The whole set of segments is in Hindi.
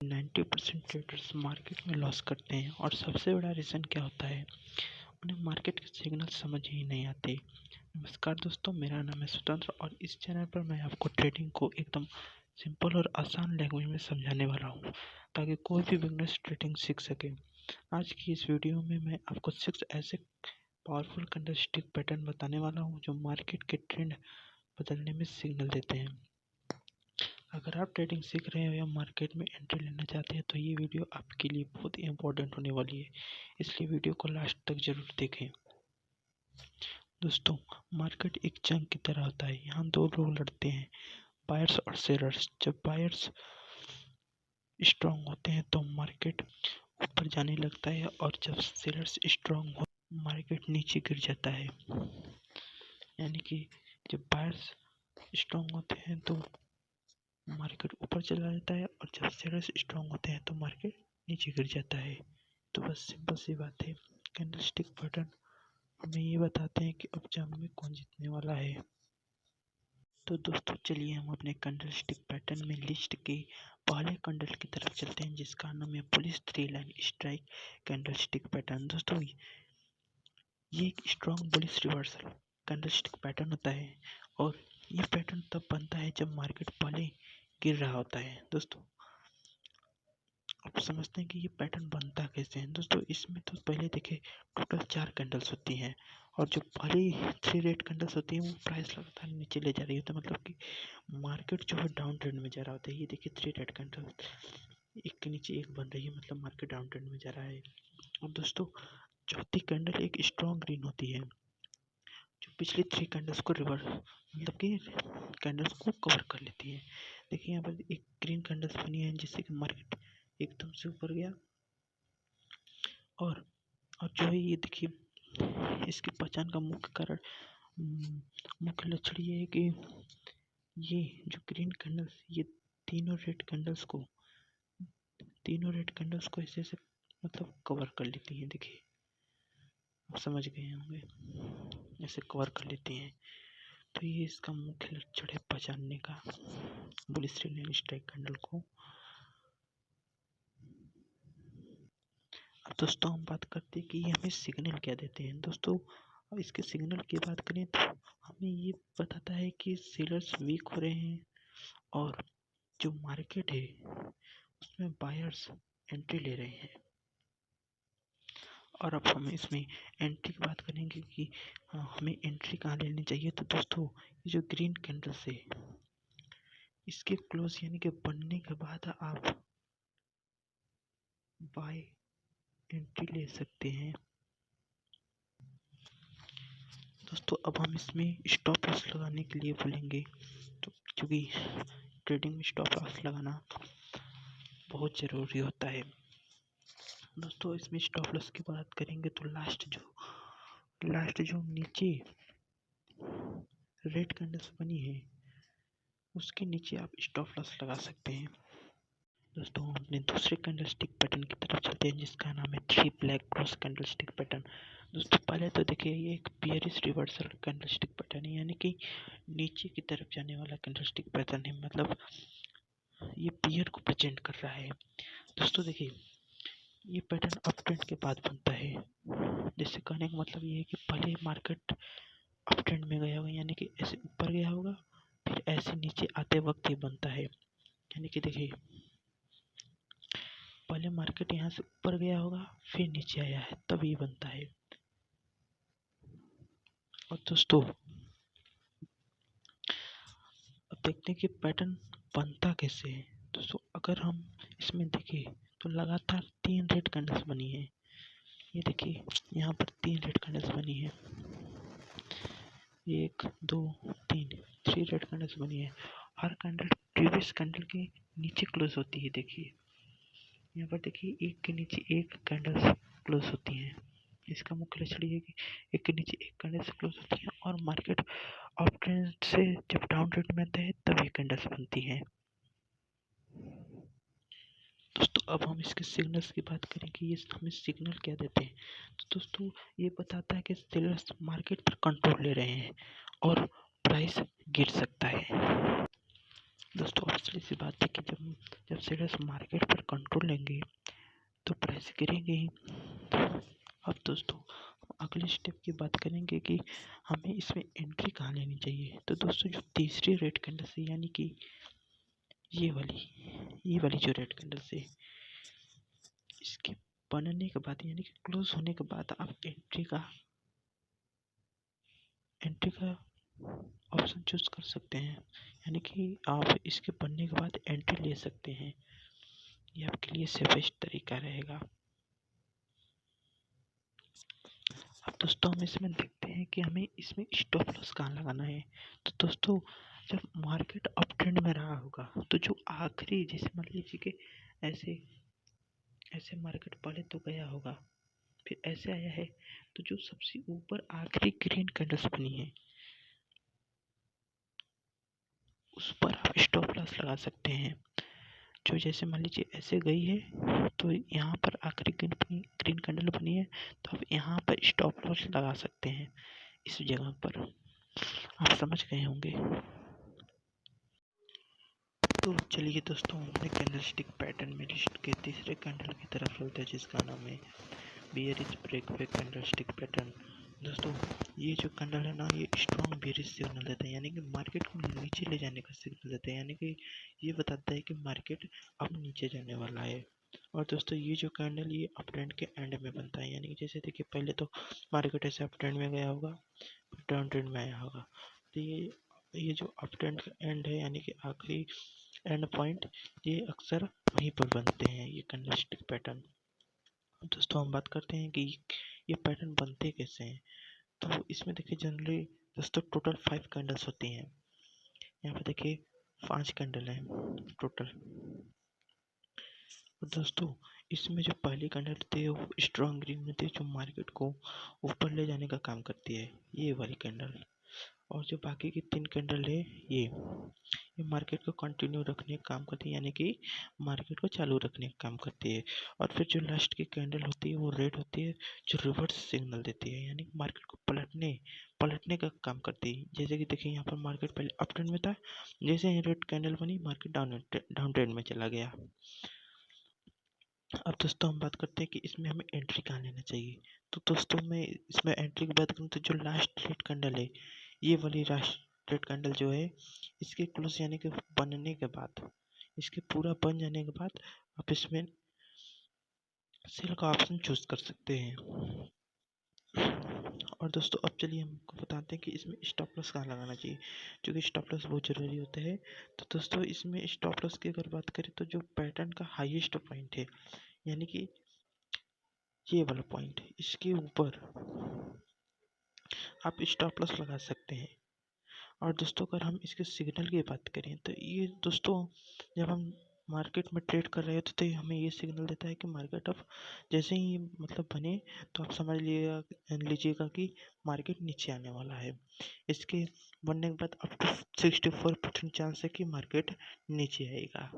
90% ट्रेडर्स मार्केट में लॉस करते हैं और सबसे बड़ा रीज़न क्या होता है, उन्हें मार्केट के सिग्नल समझ ही नहीं आते। नमस्कार दोस्तों, मेरा नाम है स्वतंत्र और इस चैनल पर मैं आपको ट्रेडिंग को एकदम सिंपल और आसान लैंग्वेज में समझाने वाला हूँ ताकि कोई भी बिगनर्स ट्रेडिंग सीख सके। आज की इस वीडियो में मैं आपको 6 ऐसे पावरफुल कैंडलस्टिक पैटर्न बताने वाला हूँ जो मार्केट के ट्रेंड बदलने में सिग्नल देते हैं। अगर आप ट्रेडिंग सीख रहे हो या मार्केट में एंट्री लेना चाहते हैं तो ये वीडियो आपके लिए बहुत ही इम्पोर्टेंट होने वाली है, इसलिए वीडियो को लास्ट तक जरूर देखें। दोस्तों, मार्केट एक जंग की तरह होता है। यहाँ दो लोग लड़ते हैं, बायर्स और सेलर्स। जब बायर्स स्ट्रांग होते हैं तो मार्केट ऊपर जाने लगता है और जब सेलर्स स्ट्रांग हो मार्केट नीचे गिर जाता है। यानी कि जब बायर्स स्ट्रांग होते हैं तो मार्केट ऊपर चला जाता है और जब सेलर्स स्ट्रांग होते हैं तो मार्केट नीचे गिर जाता है। तो बस सिंपल सी बात है। कैंडलस्टिक पैटर्न हमें ये बताते हैं कि अब जंग में कौन जीतने वाला है। तो दोस्तों चलिए हम अपने कैंडलस्टिक पैटर्न में लिस्ट के पहले कैंडल की तरफ चलते हैं, जिसका नाम है police 3 line strike candlestick pattern. दोस्तों ये एक strong bullish reversal candlestick pattern होता है और ये पैटर्न तब बनता है जब मार्केट पहले गिर रहा होता है। दोस्तों आप समझते हैं कि ये पैटर्न बनता कैसे है। दोस्तों इसमें तो पहले देखिए टोटल 4 कैंडल्स होती हैं और जो पहली 3 रेड कैंडल्स होती हैं वो प्राइस लगातार नीचे ले जा रही होती है, मतलब कि मार्केट जो है डाउन ट्रेंड में जा रहा होता है। ये देखिए 3 रेड कैंडल एक के नीचे एक बन रही है, मतलब मार्केट डाउन ट्रेंड में जा रहा है। और दोस्तों चौथी कैंडल एक स्ट्रॉन्ग ग्रीन होती है जो पिछली 3 कैंडल्स को रिवर्स मतलब कि कैंडल्स को कवर कर लेती है। देखिए यहाँ पर एक ग्रीन कैंडल्स बनी है जिससे कि मार्केट एकदम से ऊपर गया और जो है ये देखिए इसकी पहचान का मुख्य कारण मुख्य लक्षण ये है कि ये जो ग्रीन कैंडल्स ये तीनों रेड कैंडल्स को ऐसे ऐसे मतलब कवर कर लेती हैं। देखिए आप समझ गए होंगे, ऐसे कवर कर लेती हैं। तो ये इसका मुख्य लक्षण है पहचानने का bullish three line strike candle को। अब दोस्तों हम बात करते हैं कि ये हमें सिग्नल क्या देते हैं। दोस्तों अब इसके सिग्नल की बात करें तो हमें ये बताता है कि सेलर्स वीक हो रहे हैं और जो मार्केट है उसमें बायर्स एंट्री ले रहे हैं। और अब हम इसमें एंट्री की बात करेंगे कि हमें एंट्री कहाँ लेनी चाहिए। तो दोस्तों ये जो ग्रीन कैंडल्स है इसके क्लोज यानी कि बनने के बाद आप बाय एंट्री ले सकते हैं। दोस्तों अब हम इसमें स्टॉप लॉस लगाने के लिए बोलेंगे, तो क्योंकि ट्रेडिंग में स्टॉप लॉस लगाना बहुत ज़रूरी होता है। दोस्तों इसमें स्टॉप लॉस की बात करेंगे तो लास्ट जो नीचे रेड कैंडल्स बनी है उसके नीचे आप स्टॉप लॉस लगा सकते हैं। दोस्तों हम अपने दूसरे कैंडलस्टिक पैटर्न की तरफ चलते हैं जिसका नाम है 3 ब्लैक क्रॉस कैंडलस्टिक पैटर्न। दोस्तों पहले तो देखिए ये एक बियरिश रिवर्सल कैंडलस्टिक पैटर्न है, यानी कि नीचे की तरफ जाने वाला कैंडलस्टिक पैटर्न है, मतलब ये बियर को प्रेजेंट कर रहा है। दोस्तों देखिए ये पैटर्न अप ट्रेंड के बाद बनता है। जिससे कहने का मतलब ये है कि पहले मार्केट अप ट्रेंड में गया होगा, यानी कि ऐसे ऊपर गया होगा फिर ऐसे नीचे आते वक्त ही बनता है। यानी कि देखिए पहले मार्केट यहाँ से ऊपर गया होगा फिर नीचे आया है तब ये बनता है। और दोस्तों अब देखते हैं कि पैटर्न बनता कैसे है। दोस्तों अगर हम इसमें देखें तो लगातार 3 रेड कैंडल्स बनी है। ये देखिए यहाँ पर 3 रेड कैंडल्स बनी है, 1 2 3 3 रेड कैंडल्स बनी है। हर कैंडल प्रीवियस कैंडल के नीचे क्लोज होती है। देखिए यहाँ पर देखिए एक के नीचे एक कैंडल्स क्लोज होती हैं। इसका मुख्य लक्षण ये है कि एक के नीचे एक कैंडल्स क्लोज होती हैं और मार्केट अप ट्रेंड से जब डाउन ट्रेंड में आता है तब ये कैंडल्स बनती हैं। दोस्तों अब हम इसके सिग्नल्स की बात करें कि ये हमें सिग्नल क्या देते हैं। तो दोस्तों ये बताता है कि सेलर्स मार्केट पर कंट्रोल ले रहे हैं और प्राइस गिर सकता है। दोस्तों ऑब्वियसली सी बात है कि जब जब सेलर्स मार्केट पर कंट्रोल लेंगे तो प्राइस गिरेंगे ही। अब दोस्तों अगले स्टेप की बात करेंगे कि हमें इसमें एंट्री कहाँ लेनी चाहिए। तो दोस्तों जो तीसरी रेड कैंडल से, यानी कि ये वाली जो रेड कैंडल से, इसके बनने के बाद यानी कि क्लोज होने के बाद आप एंट्री का ऑप्शन चूज कर सकते हैं। यानी कि आप इसके बनने के बाद एंट्री ले सकते हैं। ये आपके लिए सेफेस्ट तरीका रहेगा। अब दोस्तों हम इसमें देखते हैं कि हमें इसमें स्टॉप लॉस कहाँ लगाना है। तो दोस्तों जब मार्केट अप ट्रेंड में रहा होगा तो जो आखिरी, जैसे मान लीजिए कि ऐसे ऐसे मार्केट पहले तो गया होगा, फिर ऐसे आया है, तो जो सबसे ऊपर आखिरी ग्रीन कैंडल्स बनी है उस पर आप स्टॉप लॉस लगा सकते हैं। जो जैसे मान लीजिए ऐसे गई है तो यहाँ पर आखिरी ग्रीन कैंडल बनी है, तो आप यहाँ पर स्टॉप लॉस लगा सकते हैं। इस जगह पर आप समझ गए होंगे। तो चलिए दोस्तों अपने कैंडलस्टिक पैटर्न में लिस्ट के तीसरे कैंडल की तरफ चलते हैं, जिसका नाम है बियरिश ब्रेकवे कैंडलस्टिक पैटर्न। दोस्तों ये जो कैंडल है ना, ये स्ट्रॉन्ग बियरिश सिग्नल देता है, यानी कि मार्केट को नीचे ले जाने का सिग्नल देता है, यानी कि ये बताता है कि मार्केट अब नीचे जाने वाला है। और दोस्तों ये जो कैंडल ये अप ट्रेंड के एंड में बनता है, यानी कि जैसे देखिए पहले तो मार्केट ऐसे अप ट्रेंड में गया होगा, फिर डाउन ट्रेंड में आया होगा, तो ये जो अप ट्रेंड का एंड है, यानी कि आखिरी एंड पॉइंट, ये अक्सर वहीं पर बनते हैं ये कैंडलस्टिक पैटर्न। दोस्तों हम बात करते हैं कि ये पैटर्न बनते कैसे हैं। तो इसमें देखिए जनरली दोस्तों टोटल 5 कैंडल्स होती हैं। यहाँ पे देखिए 5 कैंडल हैं टोटल। और दोस्तों इसमें जो पहली कैंडल थी वो स्ट्रॉन्ग ग्रीन में थी, जो मार्केट को ऊपर ले जाने का काम करती है, ये वाली कैंडल। और जो बाकी की 3 कैंडल है ये मार्केट को कंटिन्यू रखने का काम करती है, यानी कि मार्केट को चालू रखने का काम करती है। और फिर जो लास्ट की कैंडल होती है वो रेड होती है, जो रिवर्स सिग्नल देती है, यानी कि मार्केट को पलटने का काम करती है। जैसे कि देखिए यहाँ पर मार्केट पहले अप ट्रेंड में था, जैसे ही रेड कैंडल बनी मार्केट डाउन ट्रेंड में चला गया। अब दोस्तों हम बात करते हैं कि इसमें हमें एंट्री कहाँ लेना चाहिए। तो दोस्तों मैं इसमें एंट्री की बात करूँ तो जो लास्ट रेड कैंडल है, ये वाली लास्ट रेड कैंडल जो है, इसके क्लोज यानी कि बनने के बाद, इसके पूरा बन जाने के बाद आप इसमें सेल का ऑप्शन चूज कर सकते हैं। और दोस्तों अब चलिए हमको बताते हैं कि इसमें स्टॉप लॉस कहाँ लगाना चाहिए, क्योंकि स्टॉप लॉस बहुत ज़रूरी होता है। तो दोस्तों इसमें स्टॉप लॉस की अगर बात करें तो जो पैटर्न का हाईएस्ट पॉइंट है, यानी कि ये वाला पॉइंट, इसके ऊपर आप स्टॉप लॉस लगा सकते हैं। और दोस्तों अगर हम इसके सिग्नल की बात करें तो ये दोस्तों जब हम मार्केट में ट्रेड कर रहे होते तो ये हमें ये सिग्नल देता है कि मार्केट अब जैसे ही मतलब बने तो आप समझ लीजिएगा कि मार्केट नीचे आने वाला है। इसके बनने के बाद अप टू 64% चांस है कि मार्केट नीचे आएगा।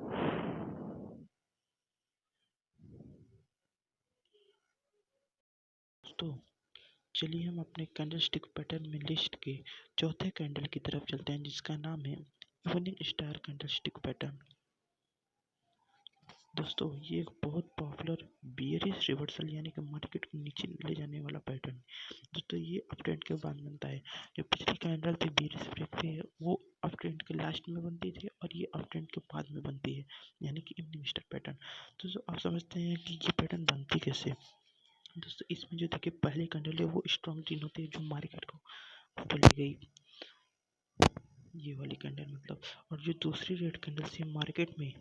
दोस्तों चलिए हम अपने कैंडलस्टिक पैटर्न में लिस्ट के चौथे कैंडल की तरफ चलते हैं, जिसका नाम है इवनिंग स्टार कैंडलस्टिक पैटर्न। दोस्तों ये एक बहुत पॉपुलर बियरिश रिवर्सल, यानी कि मार्केट को नीचे ले जाने वाला पैटर्न। दोस्तों ये अप ट्रेंड के बाद बनता है। जो पिछली कैंडल थी बियरिश ब्रेक पे, वो अप ट्रेंड के लास्ट में बनती थी और ये अप ट्रेंड के बाद में बनती है, यानी कि इवनिंग स्टार पैटर्न। दोस्तों आप समझते हैं कि ये पैटर्न बनती कैसे। दोस्तों इसमें जो देखिए पहली कैंडल है वो स्ट्रॉन्ग ग्रीन होती है, जो मार्केट को ऊपर ले गई, ये वाली कैंडल मतलब। और जो दूसरी रेड कैंडल से मार्केट में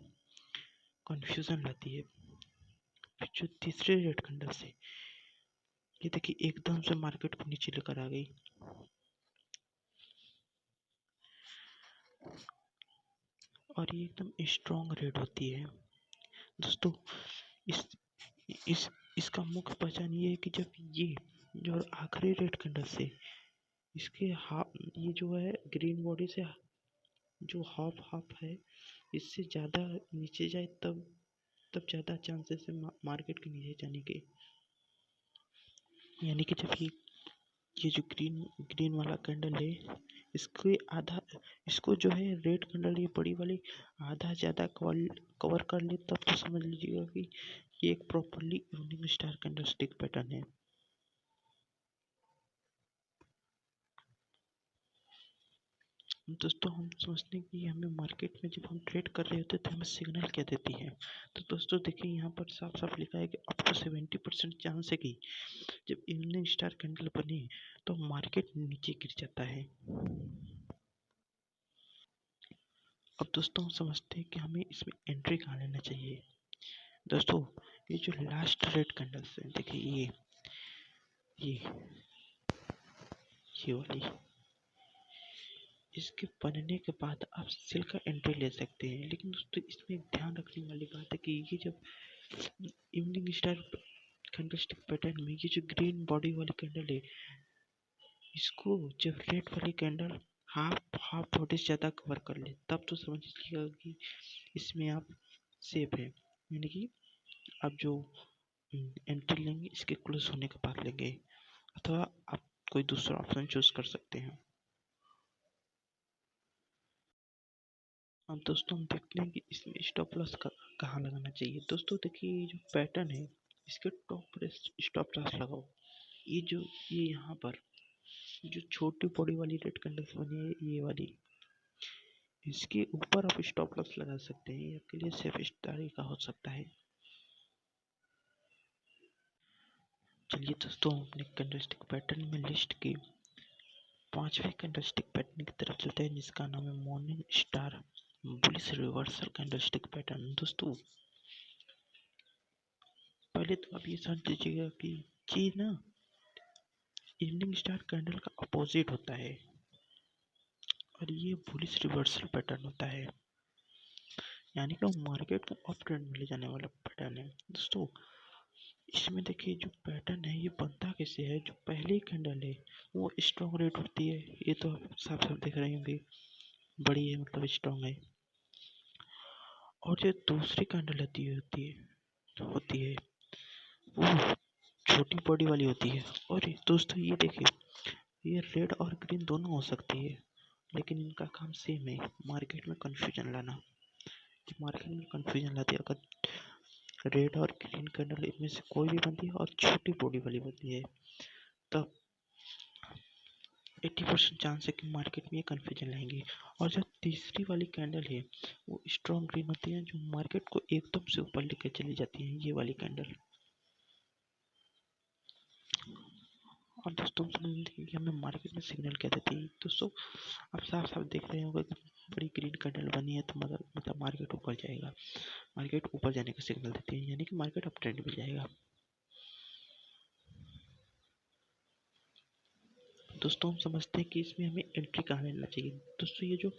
कंफ्यूजन लाती है, फिर जो तीसरी रेड कैंडल से ये देखिए एकदम से मार्केट को नीचे लेकर आ गई। और ये एकदम स्ट्रॉन्ग रेड होती है। दोस्तों इस इस इसका मुख्य पहचान ये है कि जब ये जो आखिरी रेड कैंडल से इसके हाफ, ये जो है ग्रीन बॉडी से जो हाफ हाफ है, इससे ज़्यादा नीचे जाए तब ज़्यादा चांसेस है मार्केट के नीचे जाने के। यानी कि जब ये ये जो ग्रीन ग्रीन वाला कैंडल है, इसके आधा, इसको जो है रेड कैंडल ये बड़ी वाली आधा ज़्यादा कवर कर ले, तब तो समझ लीजिएगा कि ये एक properly evening star candle stick pattern है। दोस्तों हम समझते हैं कि हमें मार्केट में जब हम ट्रेड कर रहे होते हैं तो हमें सिग्नल क्या देती है। तो दोस्तों देखिए यहाँ पर साफ साफ लिखा है कि अप टू 70% चांस है कि जब इवनिंग स्टार कैंडल बने तो मार्केट नीचे गिर जाता है। अब दोस्तों हम समझते हैं कि हमें इसमें एंट्री कहाँ लेना चाहिए। दोस्तों ये जो लास्ट रेड कैंडल्स है, देखिए ये ये वाली, इसके बनने के बाद आप सेल का एंट्री ले सकते हैं। लेकिन दोस्तों इसमें ध्यान रखने वाली बात है कि ये जब इवनिंग स्टार कैंडलस्टिक पैटर्न में ये जो ग्रीन बॉडी वाली कैंडल है, इसको जब रेड वाली कैंडल हाफ हाफ बॉडी से ज़्यादा कवर कर ले, तब तो समझ लीजिएगा कि इसमें आप सेफ है। यानी कि आप जो एंट्री लेंगे इसके क्लोज होने के बाद लेंगे, अथवा आप कोई दूसरा ऑप्शन चूज कर सकते हैं। अब दोस्तों हम देखते हैं कि इसमें स्टॉप लॉस कहाँ लगाना चाहिए। दोस्तों देखिए ये जो पैटर्न है, इसके टॉप पर स्टॉप लॉस लगाओ। ये यहाँ पर जो छोटी बॉडी वाली रेड कैंडल्स बनी है, ये वाली, इसके ऊपर आप स्टॉप लॉस लगा सकते हैं। ये आपके लिए सेफेस्ट तरीका हो सकता है। चलिए दोस्तों अपने कैंडलस्टिक पैटर्न में लिस्ट की 5वें कैंडलस्टिक पैटर्न की तरफ चलते हैं, जिसका नाम है morning star bullish reversal candlestick pattern. दोस्तों पहले तो आप ये समझ लीजिएगा कि ये ना इवनिंग स्टार कैंडल का अपोजिट होता है और ये बुलिश रिवर्सल पैटर्न होता है, यानी कि वो मार्केट को अप ट्रेंड में ले जाने वाला पैटर्न है। दोस्तों इसमें देखिए जो पैटर्न है ये बनता कैसे है। जो पहली कैंडल है वो स्ट्रॉन्ग रेड होती है, ये तो आप साफ साफ देख रहे होंगे, बड़ी है मतलब स्ट्रॉन्ग है। और जो दूसरी कैंडल होती है वो छोटी बॉडी वाली होती है। और दोस्तों ये देखिए ये रेड और ग्रीन दोनों हो सकती है, लेकिन इनका काम सेम है, मार्केट में कंफ्यूजन लाना। मार्केट में कंफ्यूजन लाती है अगर रेड और ग्रीन कैंडल इनमें से कोई भी बनती है और छोटी बॉडी वाली बनती है, तब 80% चांस है कि मार्केट में ये कन्फ्यूजन लाएंगे। और जो तीसरी वाली कैंडल है वो स्ट्रॉन्ग ग्रीन होती है, जो मार्केट को एकदम से ऊपर लेकर चली जाती है, ये वाली कैंडल। और दोस्तों समझिए कि हमें मार्केट में सिग्नल क्या देती है। दोस्तों आप साफ साफ देख रहे होंगे कि बड़ी ग्रीन कैंडल बनी है तो मतलब मार्केट ऊपर जाएगा, मार्केट ऊपर जाने का सिग्नल देती है, यानी कि मार्केट अप ट्रेंड में जाएगा। दोस्तों हम समझते हैं कि इसमें हमें एंट्री कहाँ लेना चाहिए। दोस्तों ये जो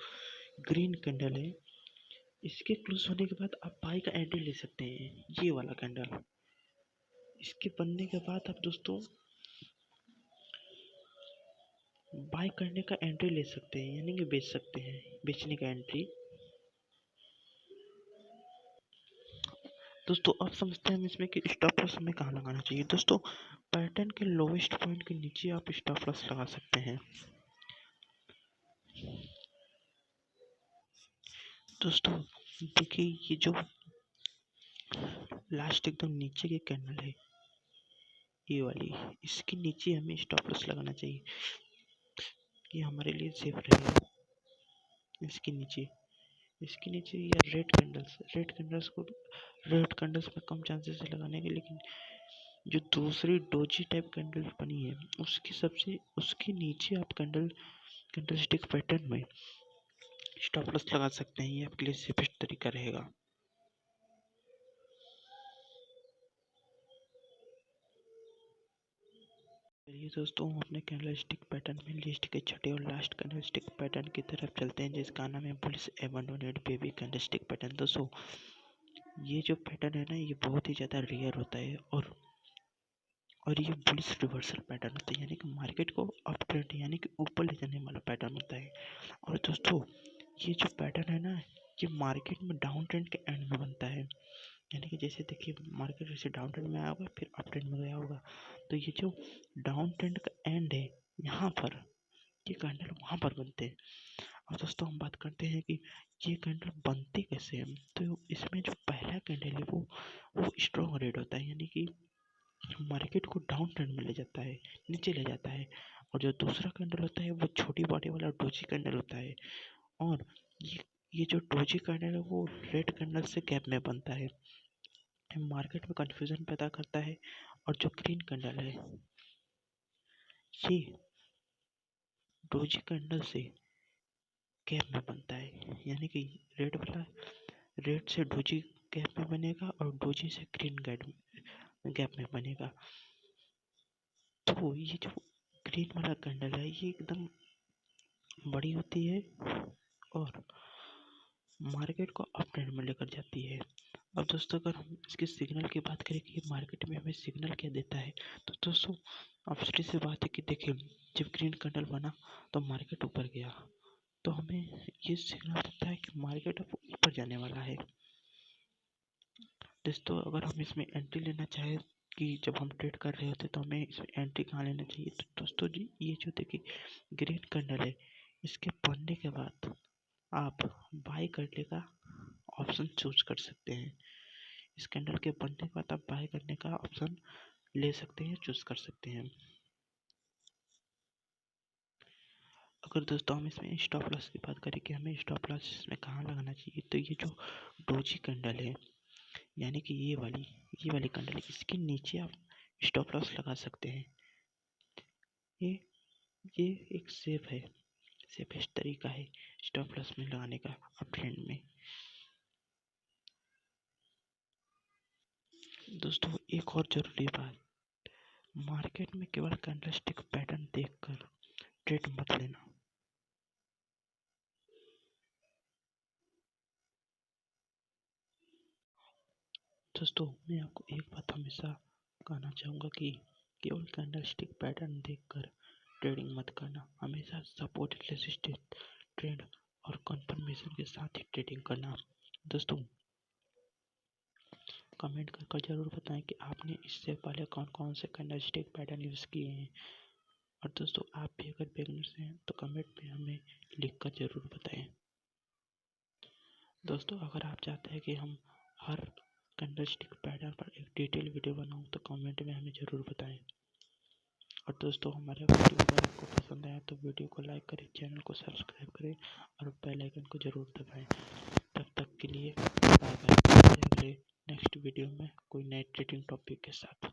ग्रीन कैंडल है, इसके क्लोज होने के बाद आप बाई का एंट्री ले सकते हैं, ये वाला कैंडल। इसके बनने के बाद आप दोस्तों बाय करने का एंट्री ले सकते हैं, यानी कि बेच सकते हैं, बेचने का एंट्री। दोस्तों अब समझते हैं हम इसमें कि स्टॉप लॉस हमें कहाँ लगाना चाहिए। दोस्तों पैटर्न के लोवेस्ट पॉइंट के नीचे आप स्टॉप लॉस लगा सकते हैं। दोस्तों देखिए ये जो लास्ट एकदम नीचे की कैंडल है, ये वाली, इसके नीचे हमें स्टॉप लॉस लगाना चाहिए, ये हमारे लिए सेफ रहेगा। इसके नीचे या रेड कैंडल्स में कम चांसेस है लगाने के, लेकिन जो दूसरी डोजी टाइप कैंडल बनी है उसके नीचे आप कैंडलस्टिक पैटर्न में स्टॉप लॉस लगा सकते हैं, ये आपके लिए सेफेस्ट तरीका रहेगा। चलिए दोस्तों हम अपने कैंडलस्टिक पैटर्न में लिस्ट के छठे और लास्ट कैंडलस्टिक पैटर्न की तरफ चलते हैं, जिसका नाम है बुलिश एबंडोनेड बेबी कैंडलस्टिक पैटर्न। दोस्तों ये जो पैटर्न है ना, ये बहुत ही ज़्यादा रेयर होता है और ये बुलिश रिवर्सल पैटर्न होता है, यानी कि मार्केट को अप ट्रेंड यानी कि ऊपर ले जाने वाला पैटर्न होता है। और दोस्तों ये जो पैटर्न है ना, ये मार्केट में डाउन ट्रेंड के एंड में बनता है, यानी कि जैसे देखिए मार्केट जैसे डाउन ट्रेंड में आया होगा फिर अप ट्रेंड में गया होगा, तो ये जो डाउन ट्रेंड का एंड है यहाँ पर ये कैंडल वहाँ पर बनते हैं। और दोस्तों हम बात करते हैं कि ये कैंडल बनते कैसे हैं। तो इसमें जो पहला कैंडल है वो स्ट्रॉन्ग रेड होता है, यानी कि मार्केट को डाउन ट्रेंड में ले जाता है, नीचे ले जाता है। और जो दूसरा कैंडल होता है वो छोटी बॉडी वाला डोजी कैंडल होता है। और ये जो डोजी कैंडल है वो रेड कैंडल से गैप में बनता है, मार्केट में कंफ्यूजन पैदा करता है। और जो ग्रीन कैंडल है ये डोजी कैंडल से गैप में बनता है, यानी कि रेड वाला रेड से डोजी गैप में बनेगा और डोजी से ग्रीन गैप में बनेगा। तो ये जो ग्रीन वाला कैंडल है ये एकदम बड़ी होती है और मार्केट को अप ट्रेंड में लेकर जाती है। अब दोस्तों अगर हम इसके सिग्नल की बात करें कि मार्केट में हमें सिग्नल क्या देता है, तो दोस्तों अब सीधी सी बात है कि देखिए जब ग्रीन कैंडल बना तो मार्केट ऊपर गया, तो हमें ये सिग्नल देता है कि मार्केट अब ऊपर जाने वाला है। दोस्तों अगर हम इसमें एंट्री लेना चाहें कि जब हम ट्रेड कर रहे होते तो हमें इसमें एंट्री कहाँ लेना चाहिए, तो दोस्तों जी ये जो देखिए ग्रीन कैंडल है इसके बनने के बाद आप बाय करने का ऑप्शन चूज कर सकते हैं। इस कैंडल के बनने के बाद आप बाय करने का ऑप्शन ले सकते हैं, चूज कर सकते हैं। अगर दोस्तों हम इसमें स्टॉप लॉस की बात करें कि हमें स्टॉप लॉस इसमें कहाँ लगाना चाहिए, तो ये जो डोजी कैंडल है यानी कि ये वाली कैंडल, इसके नीचे आप स्टॉप लॉस लगा सकते हैं। ये ये एक सेफेस्ट तरीका है स्टॉप लॉस में लगाने का अप ट्रेंड में। दोस्तों एक और जरूरी बात, मार्केट में केवल कैंडलस्टिक पैटर्न देखकर ट्रेड मत लेना। दोस्तों मैं आपको एक बात हमेशा कहना चाहूँगा कि केवल कैंडलस्टिक पैटर्न देखकर ट्रेडिंग मत करना, हमेशा सपोर्ट रेजिस्टेंस ट्रेंड और कंफर्मेशन के साथ ही ट्रेडिंग करना। दोस्तों कमेंट कर जरूर बताएं कि आपने इससे पहले कौन कौन से कैंडलस्टिक पैटर्न यूज़ किए हैं। और दोस्तों आप भी अगर बिगिनर्स हैं तो कमेंट में हमें लिख कर जरूर बताएं। दोस्तों अगर आप चाहते हैं कि हम हर कैंडलस्टिक पैटर्न पर एक डिटेल वीडियो बनाऊं तो कमेंट में हमें ज़रूर बताएं। और दोस्तों हमारे वीडियो अगर आपको पसंद आया तो वीडियो को लाइक करें, चैनल को सब्सक्राइब करें और बेल आइकन को ज़रूर दबाएं। तब तक के लिए बाय बाय, अगले नेक्स्ट वीडियो में कोई नए ट्रेडिंग टॉपिक के साथ।